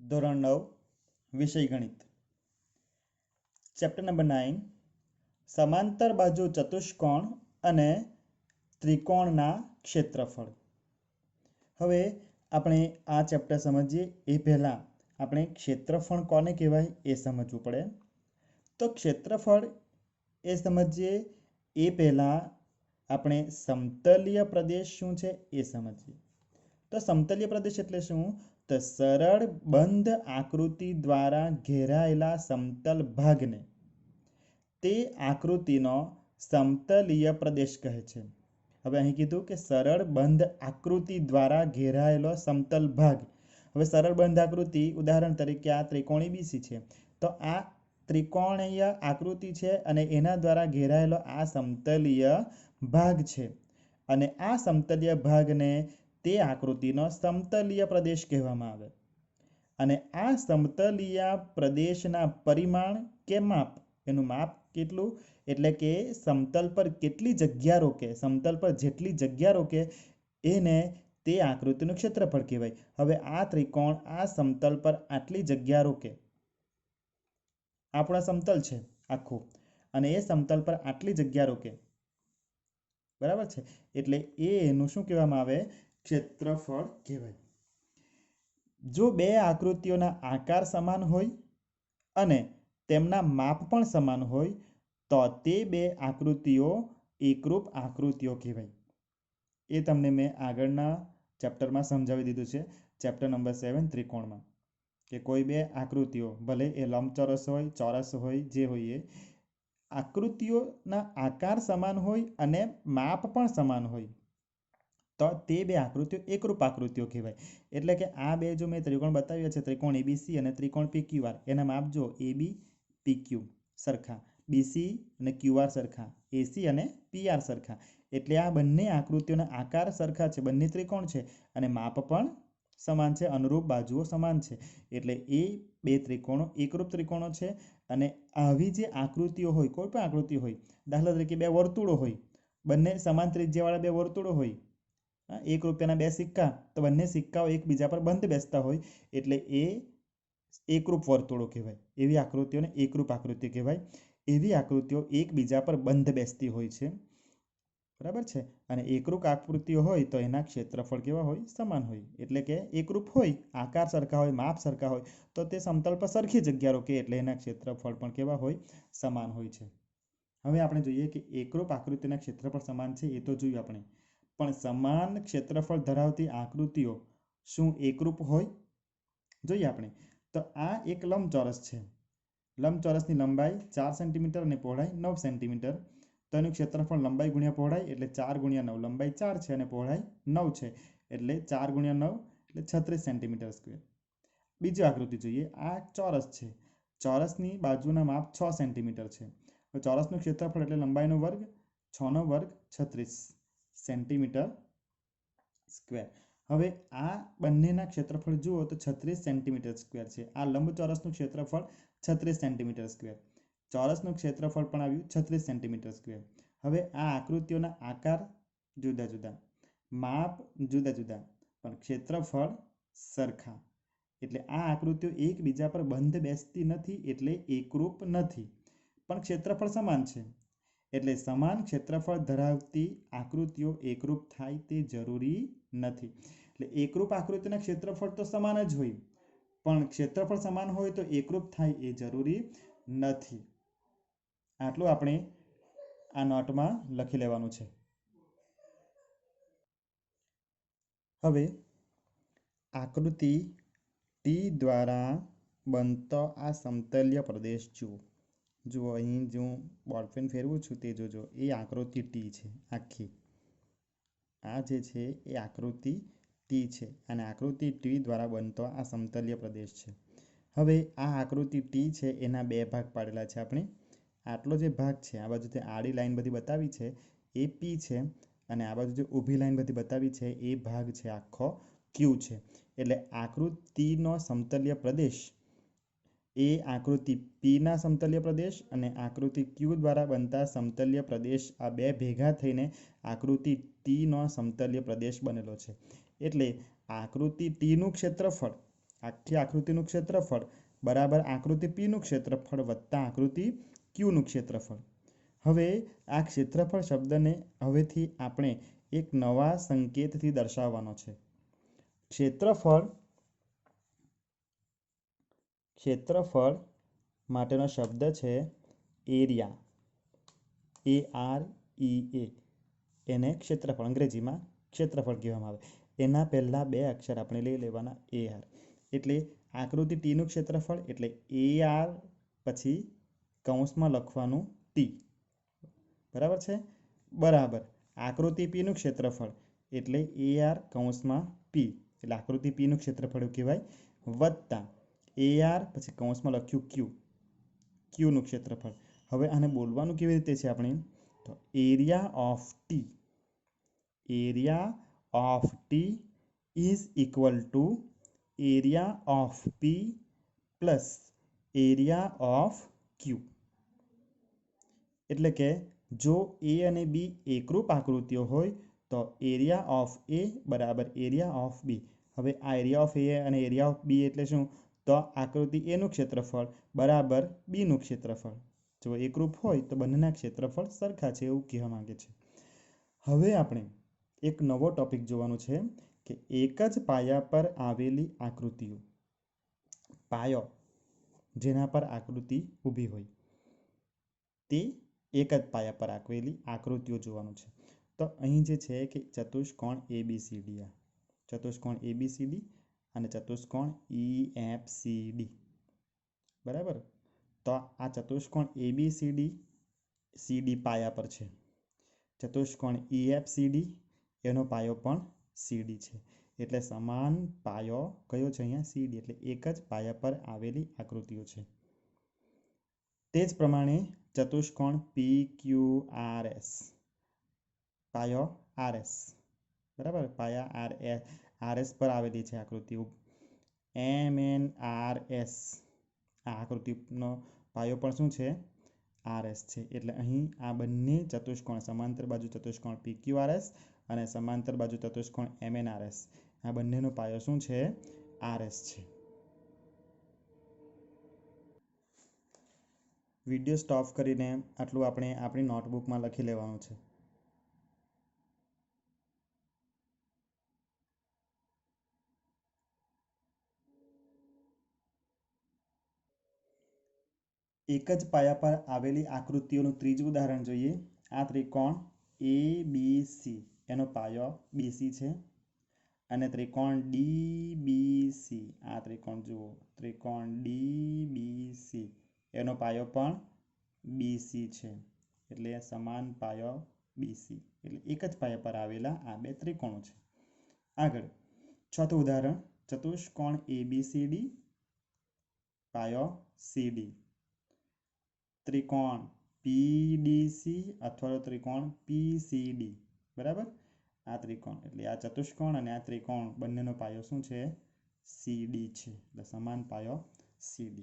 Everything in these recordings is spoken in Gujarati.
ધોરણ 9 વિષય ગણિત ચેપ્ટર નંબર 9 સમાંતર બાજુ ચતુષ્કોણ અને ત્રિકોણના ક્ષેત્રફળ। હવે આપણે આ ચેપ્ટર સમજીએ એ પહેલા આપણે ક્ષેત્રફળ કોને કહેવાય એ સમજવું પડે। તો ક્ષેત્રફળ એ સમજીએ એ પહેલા આપણે સમતલીય પ્રદેશ શું છે એ સમજીએ। તો સમતલીય પ્રદેશ એટલે શું? તો સરળ બંધ આકૃતિ દ્વારા ઘેરાયેલા સમતલ ભાગને તે આકૃતિનો સમતલીય પ્રદેશ કહે છે। હવે અહીં કીધું કે સરળ બંધ આકૃતિ દ્વારા ઘેરાયેલો સમતલ ભાગ। હવે સરળ બંધ આકૃતિ ઉદાહરણ તરીકે આ ત્રિકોણ એબીસી છે, તો આ ત્રિકોણીય આકૃતિ છે અને એના દ્વારા ઘેરાયેલો આ સમતલીય ભાગ છે અને આ સમતલીય ભાગને તે આકૃતિનો સમતલીય પ્રદેશ કહેવામાં આવે। અને આ સમતલીય પ્રદેશના પરિમાણ કે માપ, એનું માપ કેટલું એટલે કે સમતલ પર કેટલી જગ્યા રોકે, સમતલ પર જેટલી જગ્યા રોકે એને તે આકૃતિનું ક્ષેત્રફળ કહેવાય। હવે આ ત્રિકોણ આ સમતલ પર આટલી જગ્યા રોકે, આપણા સમતલ છે આખું અને એ સમતલ પર આટલી જગ્યા રોકે, બરાબર છે, એટલે એનું શું કહેવામાં આવે? ક્ષેત્રફળ કહેવાય। જો બે આકૃતિઓના આકાર સમાન હોય અને તેમના માપ પણ સમાન હોય તો તે બે આકૃતિઓ એકરૂપ આકૃતિઓ કહેવાય। એ તમને મેં આગળના ચેપ્ટરમાં સમજાવી દીધું છે, ચેપ્ટર નંબર 7 ત્રિકોણમાં, કે કોઈ બે આકૃતિઓ ભલે એ લંબચોરસ હોય, ચોરસ હોય, જે હોય એ આકૃતિઓના આકાર સમાન હોય અને માપ પણ સમાન હોય તો તે બે આકૃતિઓ એકરૂપ આકૃતિઓ કહેવાય। એટલે કે આ બે જો મેં ત્રિકોણ બતાવ્યા છે, ત્રિકોણ એબીસી અને ત્રિકોણ પીક્યુઆર, એના માપ જો એબી પીક્યુ સરખા, બીસી અને ક્યુઆર સરખા, એસી અને પીઆર સરખા, એટલે આ બંને આકૃતિઓના આકાર સરખા છે, બંને ત્રિકોણ છે અને માપ પણ સમાન છે, અનુરૂપ બાજુઓ સમાન છે, એટલે એ બે ત્રિકોણો એકરૂપ ત્રિકોણો છે। અને આવી જે આકૃતિઓ હોય, કોઈ પણ આકૃતિ હોય, દાખલા તરીકે બે વર્તુળો હોય, બંને સમાન ત્રિજ્યાવાળા બે વર્તુળો હોય, એક રૂપિયાના બે સિક્કા, તો બંને સિક્કાઓ એકબીજા પર બંધ બેસતા હોય એટલે એ એકરૂપ વર્તુળો કહેવાય। એવી આકૃતિઓને એકરૂપ આકૃતિ કહેવાય। એવી આકૃતિઓ એકબીજા પર બંધ બેસતી હોય છે, બરાબર છે। અને એકરૂપ આકૃતિઓ હોય તો એના ક્ષેત્રફળ કેવા હોય? સમાન હોય। એટલે કે એકરૂપ હોય, આકાર સરખા હોય, માપ સરખા હોય તો તે સમતલ પર સરખી જગ્યા રોકે એટલે એના ક્ષેત્રફળ પણ કેવા હોય? સમાન હોય છે। હવે આપણે જોઈએ કે એકરૂપ આકૃતિના ક્ષેત્રફળ સમાન છે એ તો જોયું આપણે, પણ સમાન ક્ષેત્રફળ ધરાવતી આકૃતિઓ શું એકરૂપ હોય? જોઈએ આપણે। તો આ એક લંબચોરસ છે, લંબચોરસની લંબાઈ 4 સેન્ટીમીટર અને પહોળાઈ 9 સેન્ટીમીટર, તો એનું ક્ષેત્રફળ લંબાઈ ગુણ્યા પહોળાઈ એટલે 4 ગુણ્યા 9, લંબાઈ 4 છે અને પહોળાઈ 9 છે એટલે 4 ગુણ્યા 9 એટલે 36 સેન્ટીમીટર સ્ક્વેર। બીજી આકૃતિ જોઈએ, આ ચોરસ છે, ચોરસની બાજુના માપ 6 સેન્ટીમીટર છે, તો ચોરસનું ક્ષેત્રફળ એટલે લંબાઈનો વર્ગ 6 નો વર્ગ 36 સેન્ટીમીટર સ્ક્વેર। હવે આ બંનેના ક્ષેત્રફળ જુઓ તો 36 સેન્ટીમીટર સ્ક્વેર છે। આ લંબચોરસનું ક્ષેત્રફળ 36 સેન્ટીમીટર સ્ક્વેર, ચોરસનું ક્ષેત્રફળ પણ આવ્યું 36 સેન્ટીમીટર સ્ક્વેર। હવે આ આકૃતિઓના આકાર જુદા જુદા, માપ જુદા જુદા, પણ ક્ષેત્રફળ સરખા, એટલે આ આકૃતિઓ એકબીજા પર બંધ બેસતી નથી એટલે એકરૂપ નથી, પણ ક્ષેત્રફળ સમાન છે, એટલે સમાન ક્ષેત્રફળ ધરાવતી આકૃતિઓ એકરૂપ થાય તે જરૂરી નથી। એટલે એકરૂપ આકૃતિના ક્ષેત્રફળ તો સમાન જ હોય, પણ ક્ષેત્રફળ સમાન હોય તો એકરૂપ થાય એ જરૂરી નથી। આટલું આપણે આ નોટમાં લખી લેવાનું છે। હવે આકૃતિ ટી દ્વારા બનતો આ સમતલીય પ્રદેશ જુઓ અહીં જો બોલપેન ફેરવું છું તે જોજો, એ આકૃતિ ટી છે આખી, આ જે છે એ આકૃતિ ટી છે અને આકૃતિ ટી દ્વારા બનતો આ સમતલીય પ્રદેશ છે। હવે આ આકૃતિ ટી છે એના બે ભાગ પાડેલા છે આપણે, આટલો જે ભાગ છે આ બાજુ જે આડી લાઈન બધી બતાવી છે એ પી છે અને આ બાજુ જે ઊભી લાઈન બધી બતાવી છે એ ભાગ છે આખો ક્યુ છે। એટલે આકૃતિનો સમતલીય પ્રદેશ એ આકૃતિ પીના સમતલીય પ્રદેશ અને આકૃતિ ક્યુ દ્વારા બનતા સમતલીય પ્રદેશ આ બે ભેગા થઈને આકૃતિ ટીનો સમતલીય પ્રદેશ બનેલો છે। એટલે આકૃતિ ટીનું ક્ષેત્રફળ આખી આકૃતિનું ક્ષેત્રફળ બરાબર આકૃતિ પીનું ક્ષેત્રફળ વત્તા આકૃતિ ક્યુનું ક્ષેત્રફળ. હવે આ ક્ષેત્રફળ શબ્દને હવેથી આપણે એક નવા સંકેતથી દર્શાવવાનો છે. ક્ષેત્રફળ માટેનો શબ્દ છે એરિયા, AREA. એને ક્ષેત્રફળ અંગ્રેજીમાં ક્ષેત્રફળ કહેવામાં આવે. એના પહેલા બે અક્ષર આપણે લઈ લેવાના AR. એટલે આકૃતિ ટીનું ક્ષેત્રફળ એટલે AR પછી કૌંસમાં લખવાનું T. બરાબર છે. બરાબર આકૃતિ પીનું ક્ષેત્રફળ એટલે AR કૌંસમાં P એટલે આકૃતિ પીનું ક્ષેત્રફળ કહેવાય વત્તા AR પછી કૌંસમાં લખ્યું Qનું ક્ષેત્રફળ. હવે આને બોલવાનું કેવી રીતે છે આપણે તો area of T is equal to area of P plus area of Q. એટલે કે જો A અને B એકરૂપ આકૃતિઓ હોય તો એરિયા ઓફ A બરાબર એરિયા ઓફ B. હવે આ એરિયા ઓફ A અને એરિયા ઓફ B એટલે શું તો આકૃતિ એનું ક્ષેત્રફળ બરાબર બીનું ક્ષેત્રફળ. જો એકરૂપ હોય તો બંનેના ક્ષેત્રફળ સરખા છે એવું કહેવા માંગે છે. હવે આપણે એક નવો ટોપિક જોવાનું છે કે એક જ પાયા પર આવેલી આકૃતિઓ. પાયો જેના પર આકૃતિ ઊભી હોય તે એક જ પાયા પર આવેલી આકૃતિઓ જોવાનું છે. તો અહીં જે છે કે ચતુષ્કોણ ABCD, ચતુષ્કોણ ABCD અને ચતુષ્કોણ EFCD. બરાબર. તો આ ચતુષ્કોણ ABCD CD પાયા પર છે. ચતુષ્કોણ EFCD એનો પાયો પણ CD છે. એટલે સમાન પાયો કયો છે અહીંયા CD. એટલે એક જ પાયા પર આવેલી આકૃતિઓ છે. તે જ પ્રમાણે ચતુષ્કોણ PQRS પાયો RS. બરાબર પાયા RS પર આવેલી છે આકૃતિઓ. MNRS આ આકૃતિનો પાયો પણ શું છે RS છે. એટલે અહીં આ બંને ચતુષ્કોણ સમાંતર બાજુ ચતુષ્કોણ PQRS અને સમાંતર બાજુ ચતુષ્કોણ MNRS આ બંનેનો પાયો શું છે RS છે. વિડીયો સ્ટોપ કરીને આટલું આપણે આપણી નોટબુકમાં લખી લેવાનું છે. એક જ પાયા પર આવેલી આકૃતિઓનું ત્રીજું ઉદાહરણ જોઈએ. આ ત્રિકોણ ABC એનો પાયો BC છે અને ત્રિકોણ DBC આ ત્રિકોણ જુઓ ત્રિકોણ DBC એનો પાયો પણ BC છે. એટલે સમાન પાયો BC એટલે એક જ પાયા પર આવેલા આ બે ત્રિકોણો છે. આગળ ચોથું ઉદાહરણ ચતુષ્કોણ ABCD પાયો CD, ત્રિકોણ PDC અથવા તો ત્રિકોણ PCD. બરાબર આ ત્રિકોણ એટલે આ ચતુષ્કોણ અને આ ત્રિકોણ બંનેનો પાયો શું છે CD છે. એટલે સમાન પાયો CD.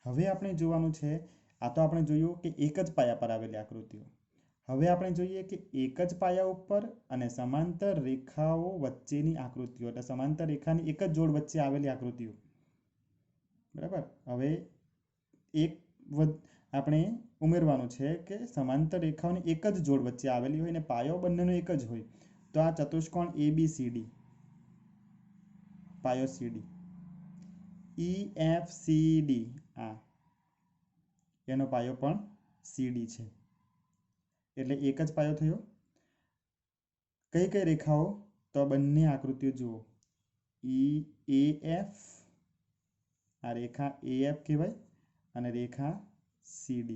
હવે આપણે જોવાનું છે આ તો આપણે જોયું કે એક જ પાયા પર આવેલી આકૃતિઓ. હવે આપણે જોઈએ કે એક જ પાયા ઉપર અને સમાંતર રેખાઓ વચ્ચેની આકૃતિઓ એટલે સમાંતર રેખાની એક જ જોડ વચ્ચે આવેલી આકૃતિઓ. બરાબર. હવે એક આપણે ઉમેરવાનું છે કે સમાંતર રેખાઓની એક જ જોડ વચ્ચે આવેલી હોય અને પાયો બંનેનો એક જ હોય તો આ ચતુષ્કોણ ABCD પાયો CD, EFCD આ એનો પાયો પણ CD છે. એટલે એક જ પાયો થયો. કઈ કઈ રેખાઓ તો બંને આકૃતિઓ જુઓ EAF આ રેખા AF કહેવાય અને રેખા CD.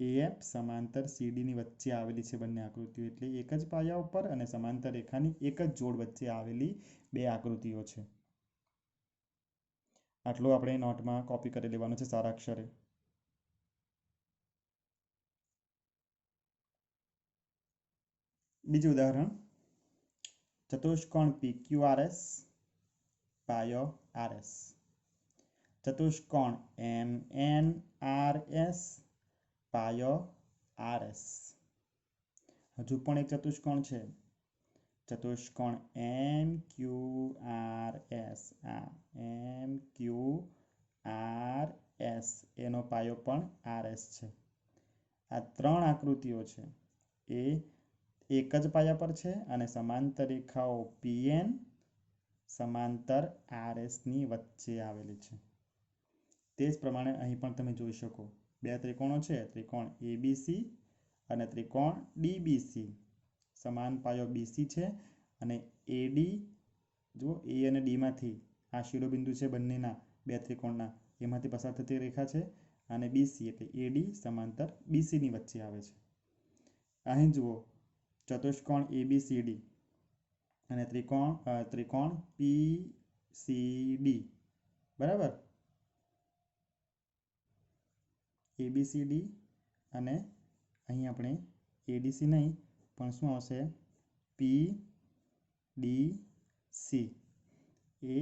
AF સમાંતર CD ની વચ્ચે આવેલી છે બંને આકૃતિઓ. એટલે એક જ પાયા ઉપર અને સમાંતર રેખાની એક જ જોડ વચ્ચે આવેલી બે આકૃતિઓ છે. આટલું આપણે નોટમાં કોપી કરી લેવાનું છે સારા અક્ષરે. બીજું ઉદાહરણ ચતુષ્કોણ PQRS પાયો RS, ચતુષ્કોણ MNRS પાયો RS. હજુ પણ એક ચતુષ્કોણ છે ચતુષ્કોણ એમ ક્યુ આર એસ, આ એમ ક્યુ આર એસ એનો પાયો પણ આર એસ છે. આ ત્રણ આકૃતિઓ છે એ એક જ પાયા પર છે અને સમાંતર રેખાઓ પીએન સમાંતર આર એસની વચ્ચે આવેલી છે. તે જ પ્રમાણે અહીં પણ તમે જોઈ શકો બે ત્રિકોણો છે, ત્રિકોણ એબીસી અને ત્રિકોણ ડીબીસી. સમાન પાયો બીસી છે અને એડી જો એ અને ડીમાંથી આ શિરોબિંદુ છે બંનેના બે ત્રિકોણના, એમાંથી પસાર થતી રેખા છે અને બીસી એટલે એડી સમાંતર બીસીની વચ્ચે આવે છે. અહીં જુઓ ચતુષ્કોણ એબીસીડી અને ત્રિકોણ પીસીડી, બરાબર. એબીસીડી અને અહીં આપણે એડીસી નહીં પણ શું આવશે પીડીસી એ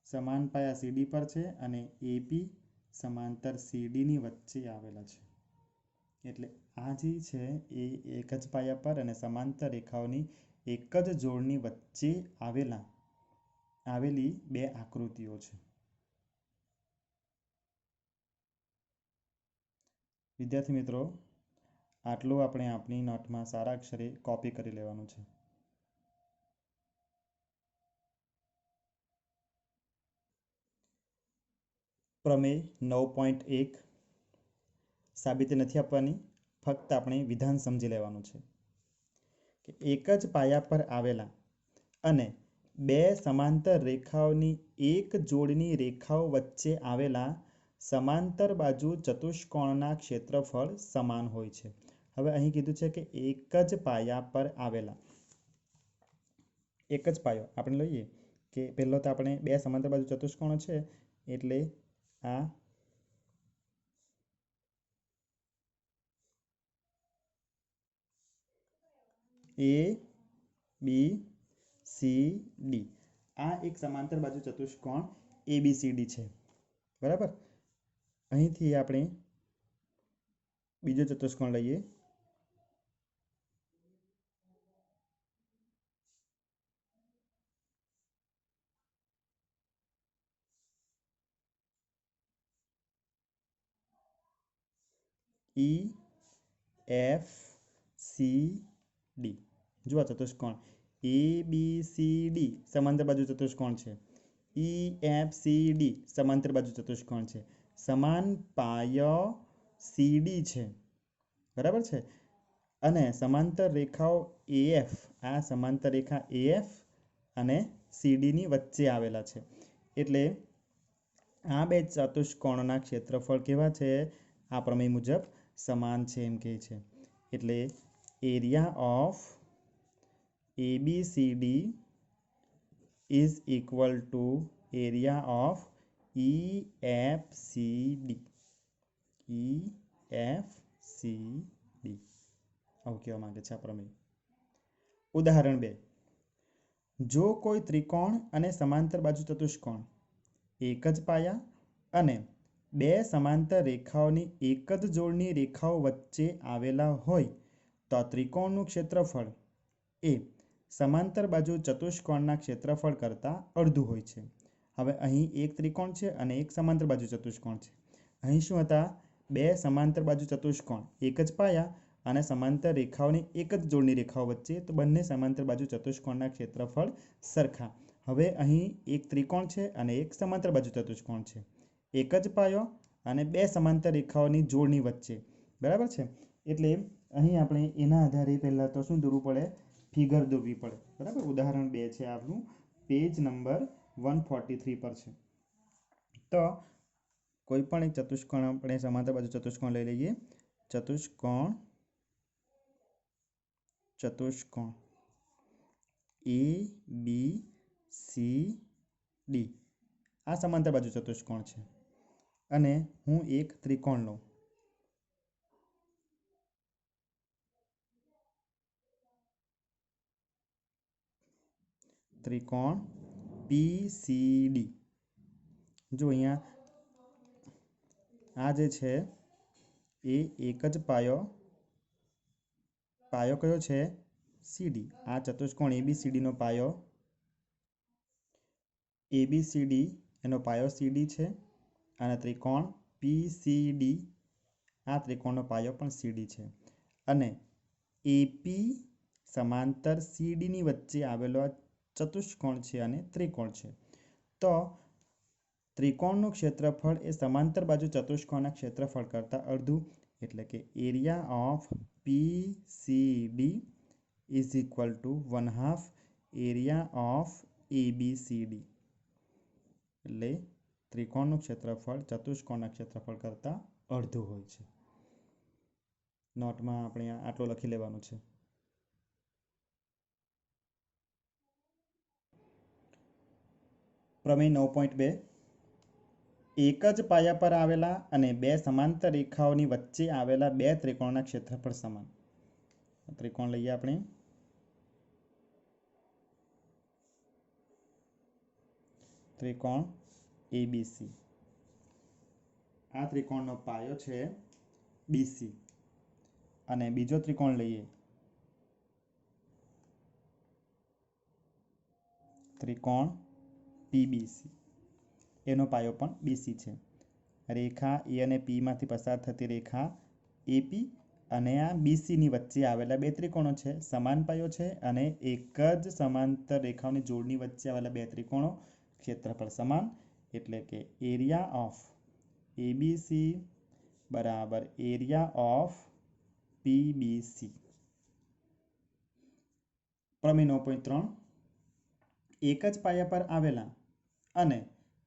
સમાન પાયા સીડી પર છે અને એપી સમાંતર સીડીની વચ્ચે આવેલા છે. એટલે આ જે છે એ એક જ પાયા પર અને સમાંતર રેખાઓની એક જ જોડની વચ્ચે આવેલી બે આકૃતિઓ છે. વિદ્યાર્થી મિત્રો, આટલું આપણે આપણી નોટમાં સારા અક્ષરે કોપી કરી લેવાનું છે. પ્રમેય 9.1 સાબિતી નથી આપવાની, ફક્ત આપણે વિધાન સમજી લેવાનું છે કે એક જ પાયા પર આવેલા અને બે સમાંતર રેખાઓની એક જોડની રેખાઓ વચ્ચે આવેલા સમાંતર બાજુ ચતુષ્કોણના ક્ષેત્રફળ સમાન હોય છે. હવે અહીં કીધું છે કે એક જ પાયા પર આવેલા, એક જ પાયો આપણે લઈએ કે પહેલો તો આપણે બે સમાંતર બાજુ ચતુષ્કોણ છે એટલે આ એ બી સી ડી, આ એક સમાંતર બાજુ ચતુષ્કોણ એબીસીડી છે, બરાબર. અહીંથી આપણે બીજો ચતુષ્કોણ લઈએ ઈ એફ સી ડી. જુઓ ચતુષ્કોણ એબીસીડી સમાંતર બાજુ ચતુષ્કોણ છે, ઈ એફ સી ડી સમાંતર બાજુ ચતુષ્કોણ છે, સમાન પાયો સીડી છે, બરાબર છે. અને સમાંતર રેખાઓ એએફ, આ સમાંતર રેખા એએફ અને સીડીની વચ્ચે આવેલા છે. એટલે આ બે ચતુષ્કોણના ક્ષેત્રફળ કેવા છે? આ પ્રમેય મુજબ સમાન છે એમ કહે છે. એટલે area of ABCD is equal to area of EFCD. EFCD આવું કહેવા માંગે છે આ પ્રમેય. ઉદાહરણ 2. જો કોઈ ત્રિકોણ અને સમાંતર બાજુ ચતુષ્કોણ એક જ પાયા અને બે સમાંતર રેખાઓની એક જ જોડની રેખાઓ વચ્ચે આવેલા હોય તો ત્રિકોણનું ક્ષેત્રફળ એ સમાંતર બાજુ ચતુષ્કોણના ક્ષેત્રફળ કરતાં અડધું હોય છે. હવે અહીં એક ત્રિકોણ છે અને એક સમાંતર બાજુ ચતુષ્કોણ છે. અહીં શું હતા? બે સમાંતર બાજુ ચતુષ્કોણ એક જ પાયા અને સમાંતર રેખાઓની એક જ જોડની રેખાઓ વચ્ચે, તો બંને સમાંતર બાજુ ચતુષ્કોણના ક્ષેત્રફળ સરખા. હવે અહીં એક ત્રિકોણ છે અને એક સમાંતર બાજુ ચતુષ્કોણ છે, એક જ પાયો અને બે સમાંતર રેખાઓની જોડની વચ્ચે, બરાબર છે. એટલે અહીં આપણે એના આધારે પહેલાં તો શું દોરવું પડે? ફિગર દોરવી પડે, બરાબર. ઉદાહરણ 2 છે આપણું, પેજ નંબર 143 પર છે. તો કોઈ પણ એક ચતુષ્કોણ આપણે સમાંતર બાજુ ચતુષ્કોણ લઈ લઈએ. ચતુષ્કોણ એ બી સી ડી આ સમાંતર બાજુ ચતુષ્કોણ છે અને હું એક ત્રિકોણ લઉં. ત્રિકોણ PCD. જો અહીંયા આ જે છે એ એક જ પાયો કયો છે? સીડી આ ચતુષ્કોણ એબીસીડીનો પાયો એબીસીડી એનો પાયો સીડી છે અને ત્રિકોણ પીસીડી આ ત્રિકોણનો પાયો પણ સીડી છે અને એપી સમાંતર સીડીની વચ્ચે આવેલો આ ચતુષ્કોણ છે અને ત્રિકોણ છે તો ત્રિકોણનું ક્ષેત્રફળ એ સમાંતર બાજુ ચતુષ્કોણના ક્ષેત્રફળ કરતાં અડધું એટલે કે area of PCD is equal to 1/2 area of ABCD એટલે ત્રિકોણનું ક્ષેત્રફળ ચતુષ્કોણના ક્ષેત્રફળ કરતાં અડધું હોય છે. નોટમાં આપણે આટલું લખી લેવાનું છે. પ્રમેય 9.2 એક જ પાયા પર આવેલા અને બે સમાંતર રેખાઓની વચ્ચે આવેલા બે ત્રિકોણના ક્ષેત્રફળ સમાન. ત્રિકોણ લઈએ આપણે. ત્રિકોણ એબીસી. આ ત્રિકોણનો પાયો છે બીસી અને બીજો ત્રિકોણ લઈએ ત્રિકોણ પીબીસી. એનો પાયો પણ બીસી છે. રેખા એ અને પી માંથી પસાર થતી રેખા એપી અને આ બીસીની વચ્ચે આવેલા બે ત્રિકોણો છે. સમાન પાયો છે અને એક જ સમાંતર રેખાઓની જોડની વચ્ચે આવેલા બે ત્રિકોણો ક્ષેત્રફળ સમાન એટલે કે એરિયા ઓફ એબીસી બરાબર એરિયા ઓફ પીબીસી. પ્રમેય 9.3 એક જ પાયા પર આવેલા અને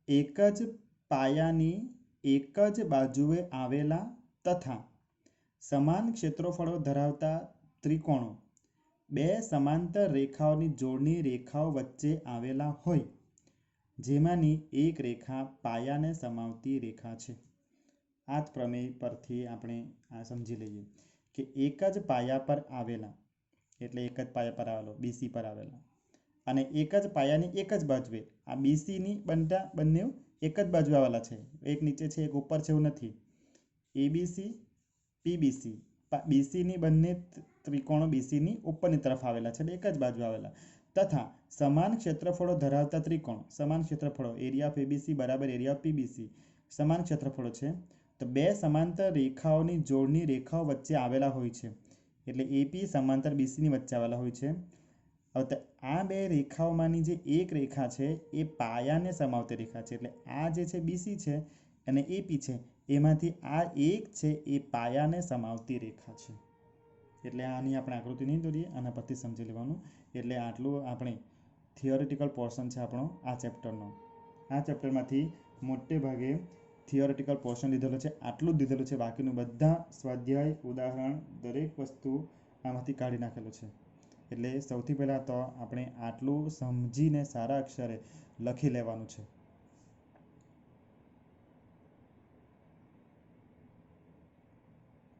એક જ પાયાની એક જ બાજુએ આવેલા તથા સમાન ક્ષેત્રફળો ધરાવતા ત્રિકોણો બે સમાંતર રેખાઓની જોડની રેખાઓ વચ્ચે આવેલા હોય જેમાંની એક રેખા પાયાને સમાવતી રેખા છે. આ જ પ્રમેય પરથી આપણે આ સમજી લઈએ કે એક જ પાયા પર આવેલા એટલે એક જ પાયા પર આવેલો બીસી પર આવેલા અને એક જ પાયાની એક જ બાજુએ આ બીસીની બંને એક જ બાજુ આવેલા છે. એક નીચે છે એક ઉપર છે એવું નથી. એબીસી પીબીસી બીસીની બંને ત્રિકોણો બીસીની ઉપરની તરફ આવેલા છે એટલે એક જ બાજુ આવેલા તથા સમાન ક્ષેત્રફળો ધરાવતા ત્રિકોણ સમાન ક્ષેત્રફળો એરિયા ઓફ એબીસી બરાબર એરિયા ઓફ પીબીસી સમાન ક્ષેત્રફળો છે તો બે સમાંતર રેખાઓની જોડની રેખાઓ વચ્ચે આવેલા હોય છે એટલે એપી સમાંતર બીસીની વચ્ચે આવેલા હોય છે. હવે આ બે રેખાઓમાંની જે એક રેખા છે એ પાયાને સમાવતી રેખા છે એટલે આ જે છે બીસી છે અને એપી છે એમાંથી આ એક છે એ પાયાને સમાવતી રેખા છે. એટલે આની આપણે આકૃતિ નહીં દોરીએ આના પરથી સમજી લેવાનું. એટલે આટલું આપણે થિયોરિટિકલ પોર્શન છે આપણો આ ચેપ્ટરનો. આ ચેપ્ટરમાંથી મોટે ભાગે થિયોરિટિકલ પોર્શન લીધેલો છે. આટલું જ લીધેલું છે. બાકીનું બધા સ્વાધ્યાય ઉદાહરણ દરેક વસ્તુ આમાંથી કાઢી નાખેલું છે. એટલે સૌથી પહેલાં તો આપણે આટલું સમજીને સારા અક્ષરે લખી લેવાનું છે.